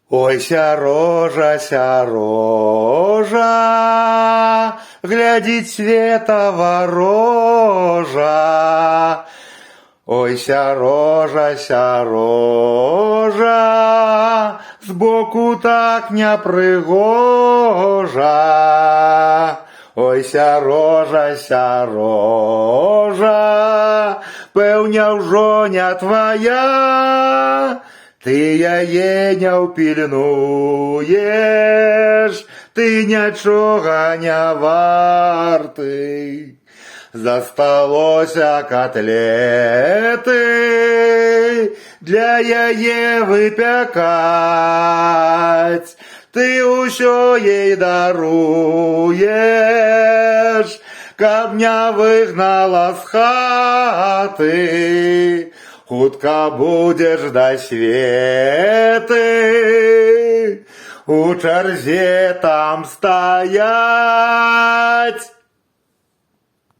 Ой, сярожа, глядіть света ворожа. Ой, сярожа, збоку так непригожа. Ой, сярожа, певня ўжо не твоя. Ты яе не ўпільнуеш, ты нічога не варты. Засталося котлеты для яе выпякаць. Ты ўсё ей даруеш, каб не выгнала з хаты. Хутка будеш да Светы у чарзе там стаять.